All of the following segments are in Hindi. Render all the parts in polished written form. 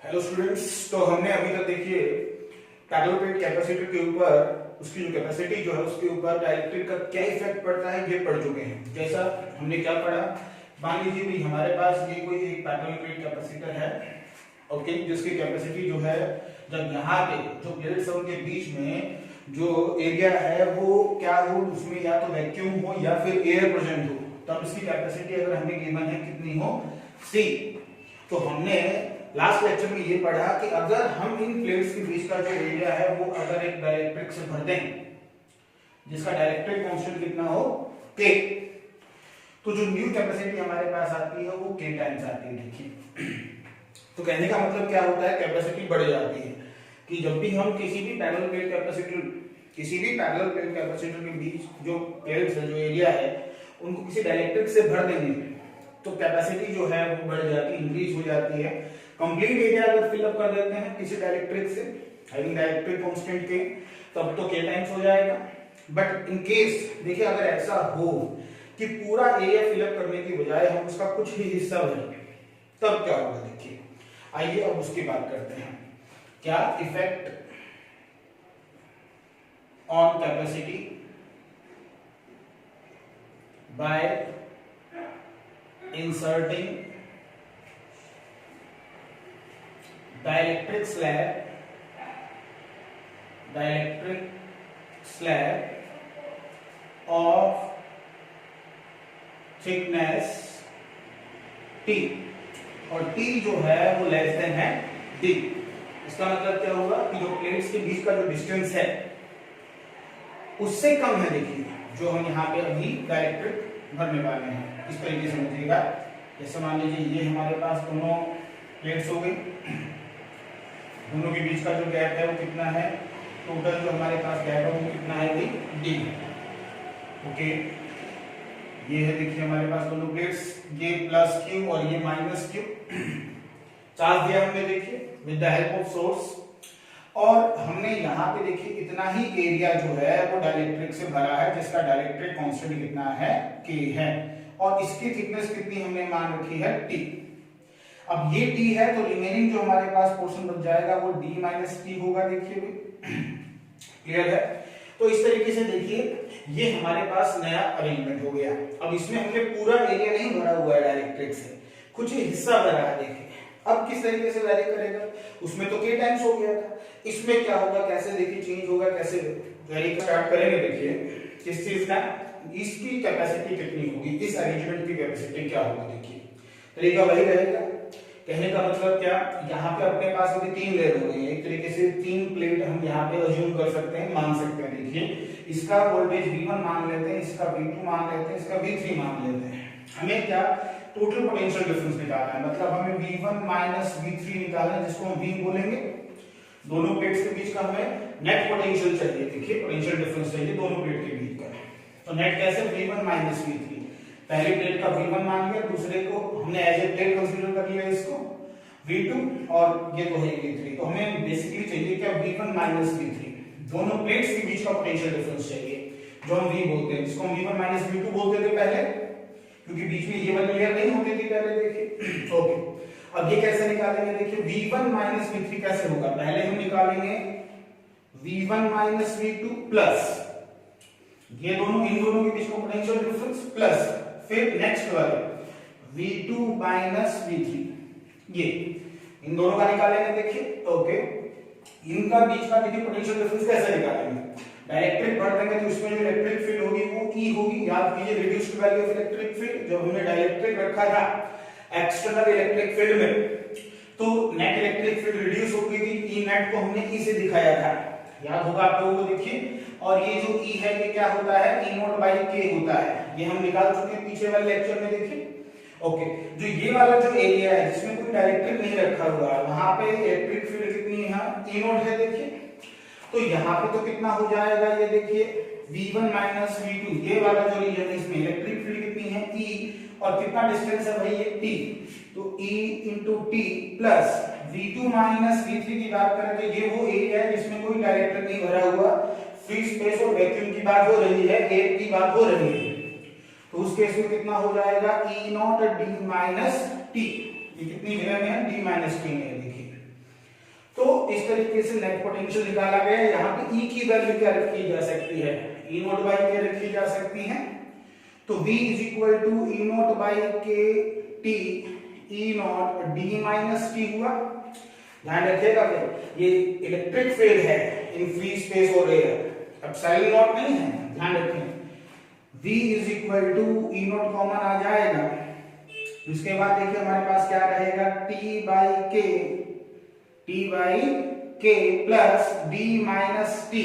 हेलो स्टूडेंट्स, तो हमने अभी तक देखिए पैरेलल प्लेट कैपेसिटर के ऊपर उसकी जो कैपेसिटी जो है उसके ऊपर डाइलेक्ट्रिक का क्या इफेक्ट पड़ता है ये पढ़ चुके हैं। जैसा हमने क्या पढ़ा, मान लीजिए भाई हमारे पास ये कोई एक पैरेलल प्लेट कैपेसिटर है, ओके, जिसकी कैपेसिटी जो है जब यहाँ पे जो प्लेट्स है उनके बीच में जो एरिया है वो क्या हो, उसमें या तो वैक्यूम हो या फिर एयर प्रेजेंट हो, तब इसकी कैपेसिटी अगर हमें गिवन है कितनी हो, C। तो हमने लास्ट लेक्चर में ये पढ़ा कि अगर हम इन प्लेट्स के बीच का जो एरिया है वो अगर एक डाइलेक्ट्रिक से भर दें जिसका डाइलेक्ट्रिक कांस्टेंट कितना हो, K, तो जो न्यू कैपेसिटी हमारे पास आती है वो K टाइम्स आती है। देखिए तो कहने का मतलब क्या होता है, कैपेसिटी बढ़ जाती है कि जब भी हम किसी भी पैरेलल प्लेट कैपेसिटर के बीच जो प्लेट्स है, जो एरिया है, उनको किसी डाइलेक्ट्रिक से भर देंगे तो कैपेसिटी जो है वो बढ़ जाती है, इंक्रीज हो जाती है। कंप्लीट एरिया अगर फिल अप कर देते हैं किसी डाइलेक्ट्रिक से हैविंग डाइलेक्ट्रिक कांस्टेंट के, तब तो K टाइम्स हो जाएगा। बट इन केस देखिए अगर ऐसा हो कि पूरा एरिया फिल अप करने की बजाय हम उसका कुछ ही हिस्सा भरें, तब क्या होगा देखिए। आइए अब उसकी बात करते हैं, क्या effect on capacity by inserting dielectric slab of thickness T, और T जो है वो लेस देन है D। इसका मतलब क्या होगा कि जो प्लेट्स के बीच का जो डिस्टेंस है उससे कम है। देखिए जो हम यहाँ पे अभी डाइलेक्ट्रिक भरने वाले हैं, इस तरीके से समझिएगा। जैसे मान लीजिए ये हमारे पास दोनों प्लेट्स हो गई, दोनों के बीच का जो गैप है वो कितना है, टोटल जो हमारे पास गैप है वो कितना है, D। ओके, ये है देखिए हमारे पास दोनों प्लेट्स, ये प्लस Q और ये माइनस Q। चार्ज दिया हमने देखिए with the help of source, और हमने यहाँ पे देखिए इतना ही एरिया जो है वो डाइलेक्ट्रिक से भरा है जिसका डाइलेक्ट्रिक कांस्टेंट कितना है, K है, और इसकी थिकनेस कितनी हमने मान रखी है, T। अब ये T है तो रिमेनिंग जो हमारे पास पोर्शन बच जाएगा वो D माइनस T होगा। देखिए क्लियर है। तो इस तरीके से देखिए ये हमारे पास नया अरेंजमेंट हो गया। अब इसमें हमने पूरा एरिया नहीं भरा हुआ है डाइलेक्ट्रिक से, कुछ ही हिस्सा भरा है। देखिए अब किस तरीके से वैरी करेगा, उसमें तो K टाइम्स हो गया था, इसमें क्या होगा, कैसे देखिए चेंज होगा, कैसे वैरी स्टार्ट करेंगे। देखिए किस चीज का, इसकी कैपेसिटी कितनी होगी, इस अरेंजमेंट की कैपेसिटी क्या होगी। देखिए तरीका वही रहेगा। कहने का मतलब क्या, यहाँ पे अपने पास अभी 3 लेयर हो गई है, एक तरीके से 3 प्लेट हम यहाँ पे अज्यूम कर सकते हैं, मान सकते हैं। देखिए इसका वोल्टेज V1 मान लेते हैं, इसका V2 मान लेते हैं, इसका V3 मान लेते हैं। हमें क्या टोटल पोटेंशियल डिफरेंस निकालना है, मतलब हमें V1 माइनस V3 निकालना है, जिसको हम V बोलेंगे। दोनों प्लेट्स के बीच का हमें नेट पोटेंशियल चाहिए। देखिए पोटेंशियल डिफरेंस चाहिए दोनों प्लेट के बीच का, तो नेट कैसे, V1 माइनस V3। पहली प्लेट का V1 मान लिया, दूसरे को हमने एज ए प्लेट कंसीडर कर लिया, इसको V2, और ये तो है V3। तो हमें बेसिकली चाहिए क्या, V1 माइनस V3। दोनों प्लेट्स के बीच का पोटेंशियल डिफरेंस चाहिए जो हम V बोलते हैं, जिसको हम V1 माइनस V2 बोलते थे पहले, क्योंकि बीच में ये वाली लेयर नहीं होती थी पहले। देखिए ओके, अब ये कैसे निकालेंगे, देखिए V1 माइनस V3 कैसे होगा, पहले हम निकालेंगे V1 माइनस V2 प्लस ये दोनों, इन दोनों के बीच का पोटेंशियल डिफरेंस, प्लस फिर नेक्स्ट वाले V2 माइनस V3, ये इन दोनों का निकालेंगे। देखिए ओके, इनका बीच का देखिए पोटेंशियल डिफरेंस कैसे निकालेंगे, डाइलेक्ट्रिक भर देंगे तो उसमें जो इलेक्ट्रिक फील्ड होगी वो E होगी। याद कीजिए reduced value of electric field, जब हमने डाइलेक्ट्रिक रखा था एक्सटर्नल इलेक्ट्रिक फील्ड में तो नेट इलेक्ट्रिक फील्ड रिड्यूस हो गई थी, E नेट को हमने E से दिखाया था, याद होगा आप लोगों को। देखिए और ये जो E है ये क्या होता है, E नॉट बाई K होता है, ये हम निकाल चुके हैं पीछे वाले लेक्चर में। देखिए ओके, जो ये वाला जो एरिया है जिसमें कोई डाइलेक्ट्रिक नहीं रखा हुआ है, वहां पे इलेक्ट्रिक फील्ड कितनी है, E नॉट है। देखिए तो यहाँ पे तो कितना हो जाएगा, ये देखिए V1 माइनस V2, ये वाला जो रीजन है इसमें इलेक्ट्रिक फील्ड कितनी है, E, और कितना डिस्टेंस है भाई, ये T, तो E into T plus V2 minus V3 की बात करें तो ये वो एरिया है जिसमें कोई डाइलेक्ट्रिक नहीं भरा हुआ, फ्री स्पेस और वैक्यूम की बात हो रही है, एयर की बात हो रही है। तो उस केस में कितना हो जाएगा, E not D minus T, ये कितनी जगह में है, D माइनस T में। देखिए तो इस तरीके से नेट पोटेंशियल निकाला गया है। यहाँ पे E की वैल्यू क्या रखी जा सकती है, E नॉट बाई के रखी जा सकती है। तो V is equal to E naught by K T, E naught D minus T हुआ। ध्यान रखिएगा ये इलेक्ट्रिक फील्ड है इन फ्री स्पेस और एयर, एप्सिलॉन नॉट नहीं है, ध्यान रखें। V is equal to E naught common आ जाएगा, उसके बाद देखिए हमारे पास क्या रहेगा, T by K plus D minus T,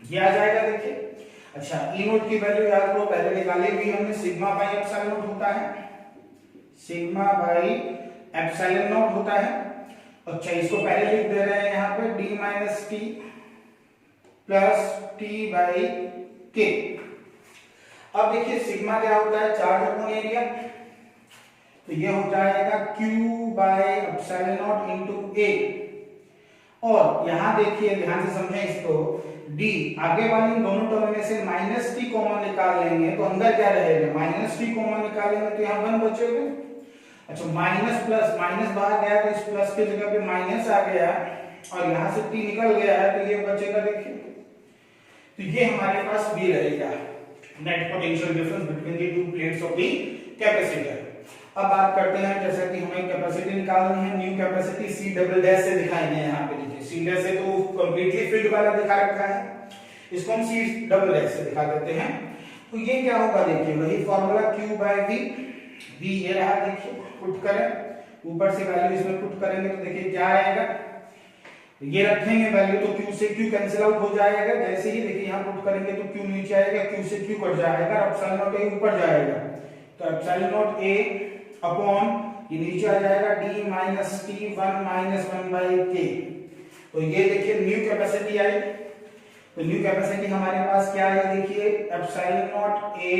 ये आ जाएगा देखिए। अच्छा E नोट की वैल्यू याद करो, पहले निकाली भी हमने, सिग्मा बाई एप्सिलॉन नॉट होता है, सिग्मा बाई एप्सिलॉन नॉट होता है। अच्छा इसको पहले लिख दे रहे हैं यहाँ पे D minus T plus T by के। अब देखिए सिग्मा क्या होता है, चार्ज अपॉन एरिया, तो ये हो जाएगा Q by epsilon not into A। और यहां देखिए ध्यान से समझें इसको, D आगे वाली इन दोनों टर्म में से माइनस टी कॉमन निकाल लेंगे तो अंदर क्या रहेगा, माइनस टी कॉमन निकालेंगे तो यहाँ 1 बचेगा। अच्छा माइनस प्लस, माइनस बाहर गया तो इस प्लस की जगह पे माइनस आ गया और यहां से टी निकल गया है तो ये बचेगा देखिए। तो ये हमारे पास भी रहेगा net potential difference between the two plates of the capacitor. अब बात करते हैं, जैसा कि हमें कैपेसिटी निकालनी है, new capacity C double dash से दिखाएंगे। यहाँ पे देखिए C डैश से तो कंप्लीटली फील्ड वाला दिखा रखा है, इसको हम C डबल डैश से दिखा देते हैं। तो ये क्या होगा देखिए, वही फॉर्मूला Q बाई V ये रहा देखिए, पुट करें ऊपर से वैल्यू इसमें पुट करेंगे तो देखिए क्या आएगा, ये रखेंगे वैल्यू तो Q से Q कैंसिल आउट हो जाएगा। जैसे ही देखिए यहाँ पुट करेंगे तो Q नीचे आएगा, Q से Q कट जाएगा, एप्सिलॉन नॉट A ऊपर जाएगा, तो एप्सिलॉन नॉट A अपॉन ये नीचे आ जाएगा d minus T 1 minus 1 by के। तो ये देखिए न्यू कैपेसिटी आई, तो न्यू कैपेसिटी हमारे पास क्या है देखिए, epsilon not A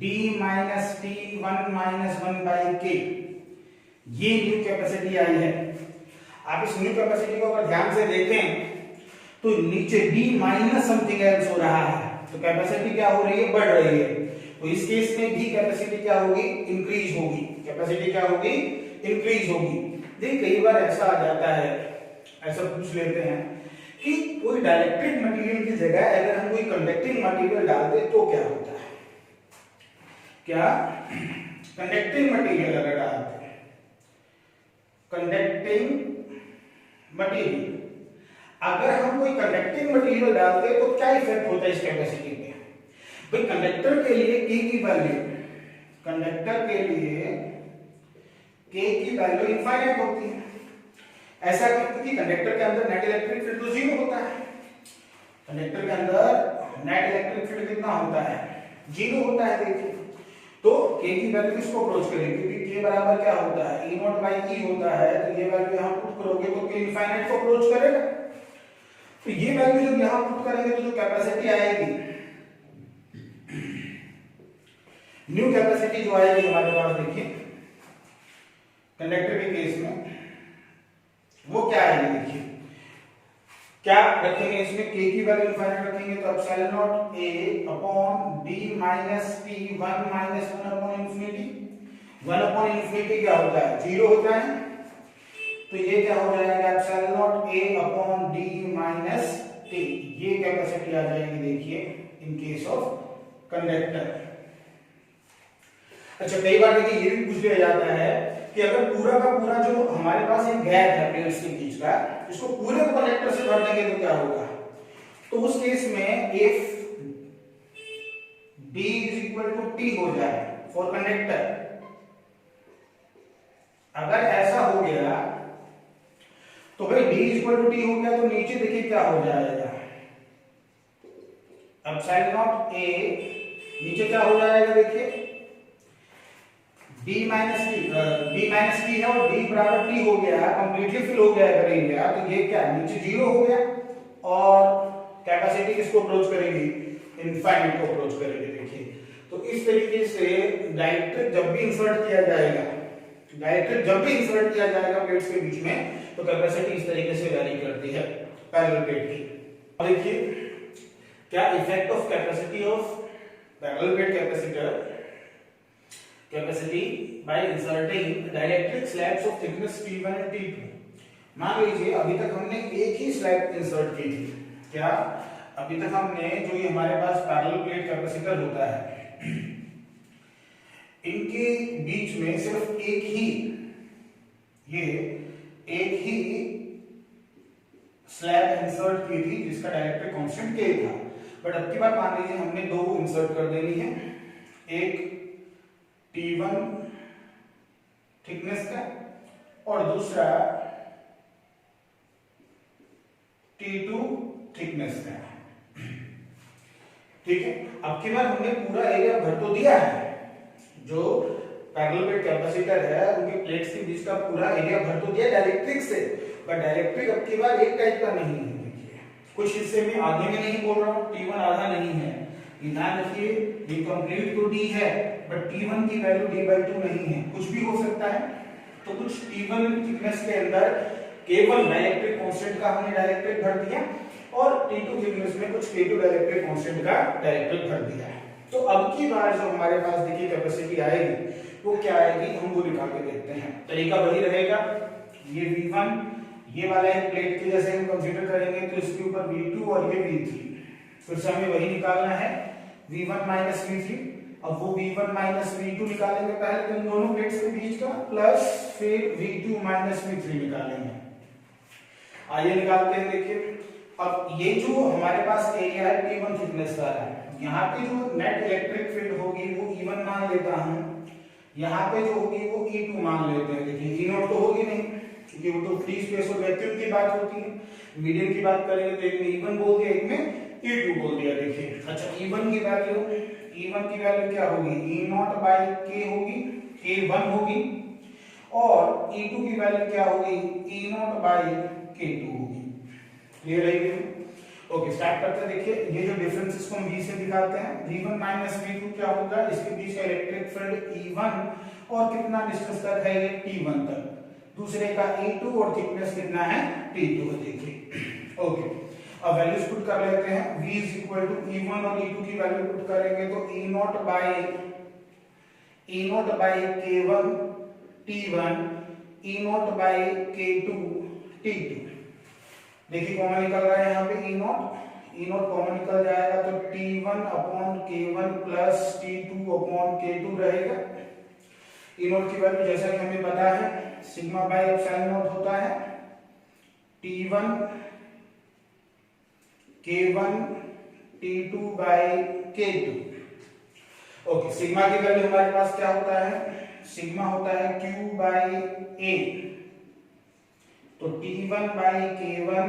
d minus T 1 minus 1 by के, ये न्यू कैपेसिटी आई है। आप इस न्यू कैपेसिटी को अगर ध्यान से देखें तो नीचे d माइनस समथिंग एल्स हो रहा है, तो कैपेसिटी क्या हो रही है, बढ़ रही है। तो इस केस में भी कैपेसिटी क्या होगी, इंक्रीज होगी, कैपेसिटी क्या होगी, इंक्रीज होगी। देखिए कई बार ऐसा आ जाता है, ऐसा पूछ लेते हैं कि कोई डाइलेक्ट्रिक मटेरियल की जगह अगर हम कोई कंडक्टिंग मटेरियल डालते तो क्या होता है, क्या कंडक्टिंग मटेरियल अगर डालते, कंडक्टिंग मटेरियल अगर हम कोई कंडक्टिंग मटेरियल डालते तो क्या इफेक्ट होता है इस कैपेसिटी पे। भाई कंडक्टर के लिए K की वैल्यू, कंडक्टर के लिए K की वैल्यू इनफाइनाइट होती है। ऐसा क्योंकि कंडक्टर के अंदर नेट इलेक्ट्रिक फील्ड तो 0 होता है, कंडक्टर के अंदर नेट इलेक्ट्रिक फील्ड कितना होता है, 0 होता है देखिए। तो K की वैल्यू किसको अप्रोच करेगी, क्योंकि K बराबर क्या होता है, E नॉट बाई E होता है, तो ये वैल्यू यहां पुट करोगे तो K इनफाइनाइट को अप्रोच करेगा। तो ये वैल्यू जब यहां पुट करेंगे तो जो कैपेसिटी आएगी, न्यू कैपेसिटी जो आएगी हमारे पास देखिए कंडक्टर के केस में, वो क्या आएगी देखिए, क्या रखेंगे इसमें, K की वैल्यू इनफाइनाइट रखेंगे तो epsilon not A upon d minus t 1 minus 1 upon infinity, 1 upon infinity क्या होता है, 0 होता है, तो ये क्या हो जाएगा, epsilon not A upon d minus t, ये कैपेसिटी आ जाएगी देखिए इन केस ऑफ कंडक्टर। अच्छा कई बार देखिए ये भी पूछ लिया जाता है कि अगर पूरा का पूरा जो हमारे पास एक गैप है प्लेट्स के बीच का, इसको पूरे को कंडक्टर से भर देंगे तो क्या होगा, तो उस केस में if D is equal to T हो जाए फॉर कंडक्टर, अगर ऐसा हो गया तो भाई D is equal to T हो गया तो नीचे देखिए क्या हो जाएगा, एप्सिलॉन नॉट A नीचे क्या हो जाएगा देखिए d माइनस टी है और d बराबर t हो गया, कंप्लीटली फिल हो गया अगर एरिया, तो ये क्या नीचे 0 हो गया और कैपेसिटी किसको अप्रोच करेगी, इनफाइनाइट को अप्रोच करेगी देखिए। तो इस तरीके से डाइलेक्ट्रिक जब भी इंसर्ट किया जाएगा, डाइलेक्ट्रिक जब भी इंसर्ट किया जाएगा प्लेट्स के बीच में, तो कैपेसिटी इस तरीके से वैरी करती है पैरेलल प्लेट की। अब देखिए क्या effect of capacity of parallel plate capacitor, capacity by inserting dielectric slabs of thickness T1 and T2 मान लीजिए अभी तक हमने एक ही स्लैब इंसर्ट की थी। क्या? अभी तक हमने जो ये हमारे पास पैरेलल प्लेट कैपेसिटर होता है, इनके बीच में सिर्फ एक ही स्लैब इंसर्ट की थी जिसका डायरेक्ट्रिक कांस्टेंट K था। बट अब की बार मान लीजिए हमने दो इंसर्ट कर देनी है, एक T1 थिकनेस का और दूसरा T2 थिकनेस का। ठीक है, अब की बार हमने पूरा एरिया भर तो दिया है, जो पैरेलल प्लेट कैपेसिटर है उनके प्लेट्स के बीच का पूरा एरिया भर तो दिया डायरेक्ट्रिक से, बट डायरेक्ट्रिक अब की बार एक टाइप का नहीं है। देखिए कुछ हिस्से में आधे में नहीं बोल रहा हूं, T1 आधा नहीं है, ध्यान रखिए, ये कंप्लीट तो D है बट T1 की वैल्यू D/2 नहीं है, कुछ भी हो सकता है। तो कुछ T1 थिकनेस के अंदर केवल डायरेक्ट्रिक कांस्टेंट का हमने डायरेक्ट्रिक भर दिया और T2 थिकनेस में कुछ K2 डायरेक्ट्रिक कांस्टेंट का डायरेक्ट्रिक भर दिया है। तो अब की बार जो हमारे पास देखिए कैपेसिटी आएगी वो क्या आएगी, हम वो निकाल के देखते हैं। तरीका वही रहेगा, ये V1 ये वाला एक प्लेट के जैसे हम कंसीडर करेंगे तो इसके ऊपर V2 और ये V3, फिर से हमें वही निकालना है V1 माइनस V3। अब वो V1 माइनस V2 निकालेंगे पहले तो इन दोनों प्लेट्स के बीच का, प्लस फिर V2 माइनस V3 निकालेंगे। आइए निकालते हैं। देखिए अब ये जो हमारे पास एरिया है T1 थिकनेस का है, यहाँ पे जो नेट इलेक्ट्रिक फील्ड होगी वो E1 मान लेता हूं, यहाँ पे जो होगी वो E2 मान लेते हैं। देखिए E0 तो होगी नहीं क्योंकि वो तो फ्री स्पेस और वैक्यूम की बात होती है, मीडियम की बात करेंगे तो एक में E1 बोल दिया, एक में E2 बोल दिया। देखिए अच्छा E1 की वैल्यू क्या होगी, E0 बाई K होगी, K1 होगी, और E2 की वैल्यू क्या होगी, E0 बाई K2 होगी। क्लियर है ये? ओके स्टार्ट करते हैं। देखिए ये जो डिफरेंस इसको हम V से दिखाते हैं, V1 माइनस V2 क्या होगा, इसके बीच का इलेक्ट्रिक फील्ड E1 और कितना डिस्टेंस तक है ये T1 तक, दूसरे का E2 और थिकनेस कितना है T2 है। देखिए ओके अब वैल्यूज पुट कर लेते हैं। V is equal to E1 और E2 की वैल्यू पुट करेंगे तो E0 by K1 T1, E0 by K2 T2। देखिए कॉमन निकल रहा है यहाँ पे E0 कॉमन निकल जाएगा तो T1 upon K1 plus T2 upon K2 रहेगा। E0 की वैल्यू जैसा कि हमें पता है सिग्मा बाई एप्सिलॉन नॉट होता है, T1 K1 T2 by K2। Okay sigma की वैल्यू हमारे पास क्या होता है, सिग्मा होता है Q बाई A, तो T1 by K1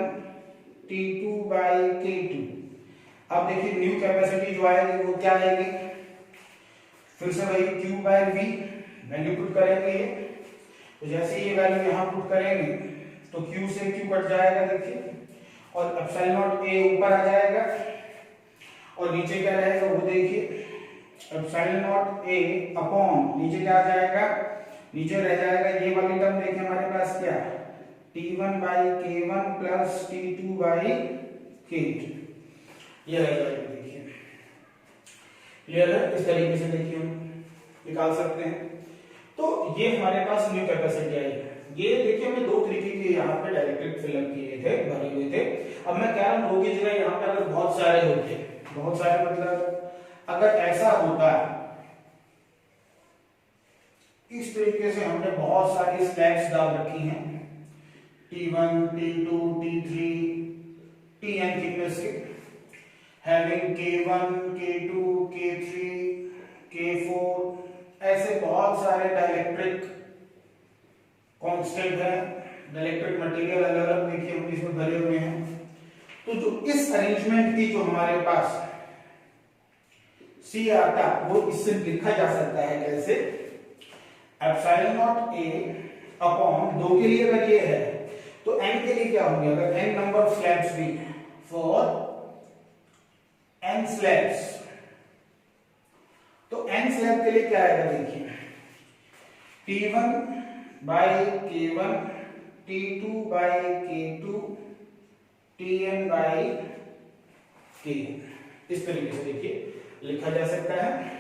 T2 by K2। अब देखिए न्यू कैपेसिटी जो आएगी वो क्या आएगी, फिर से वही Q by V value put करेंगे ये, तो जैसे ये वैल्यू यहाँ पुट करेंगे तो Q से Q कट जाएगा देखिए, और एप्सिलॉन नॉट A ऊपर आ जाएगा और नीचे क्या रहेगा वो देखिए एप्सिलॉन नॉट A अपॉन नीचे क्या आ जाएगा, नीचे रह जाएगा ये वाली टर्म देखिए हमारे पास क्या T1 by K1 plus T2 by K2, ये रह जाएगा। देखिए क्लियर है? इस तरीके से देखिए हम निकाल सकते हैं। तो ये हमारे पास न्यू कैपेसिटी आई है। ये देखिए हमने दो तरीके के यहाँ पे डायरेक्ट्रिक फिल किए थे, भरे हुए थे। अब मैं कह रहा हूँ दो की जगह यहाँ पे अगर बहुत सारे होते, बहुत सारे मतलब अगर ऐसा होता इस तरीके से हमने बहुत सारी स्लैब्स डाल रखी हैं T1 T2 T3 Tn thickness के, having K1 K2 K3 K4, ऐसे बहुत सारे डाइलेक्ट्रिक कांस्टेंट है, डाइलेक्ट्रिक मटेरियल अलग अलग देखिए हम इसमें भरे हुए हैं। तो जो इस अरेंजमेंट की जो हमारे पास C आता वो इससे लिखा जा सकता है कैसे, एप्सिलॉन नॉट A अपॉन दो के लिए अगर ये है तो n के लिए क्या होंगे, अगर n नंबर ऑफ स्लैब्स भी फॉर n स्लैब्स तो n स्लैब के लिए क्या आएगा देखिए T1 by K1 T2 by K2 Tn by Kn, इस तरीके से देखिए लिखा जा सकता है।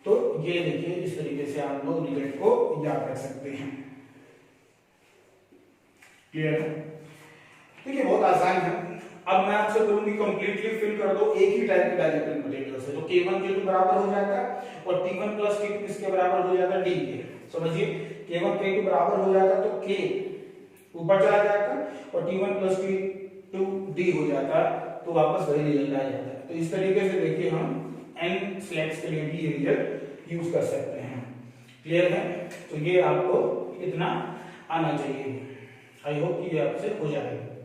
तो ये देखिए इस तरीके से आप लोग रिजल्ट को याद कर सकते हैं। क्लियर है? देखिए बहुत आसान है। अब मैं आपसे बोलूंगी कंप्लीटली फिल कर दो एक ही टाइप के डाइलेक्ट्रिक मटेरियल से, तो K1 K2 बराबर हो जाएगा और T1 प्लस T2 किसके बराबर हो जाएगा, D के। समझिए K1 K2 बराबर हो जाएगा तो K ऊपर चला जाएगा और T1 प्लस T2 D हो जाता, तो वापस वही रिजल्ट आ जाता है। तो इस तरीके से देखिए हम n स्लैब्स के लिए भी ये रिजल्ट यूज कर सकते हैं। क्लियर है? तो ये आपको इतना आना चाहिए। आई होप कि ये आपसे हो जाएगा।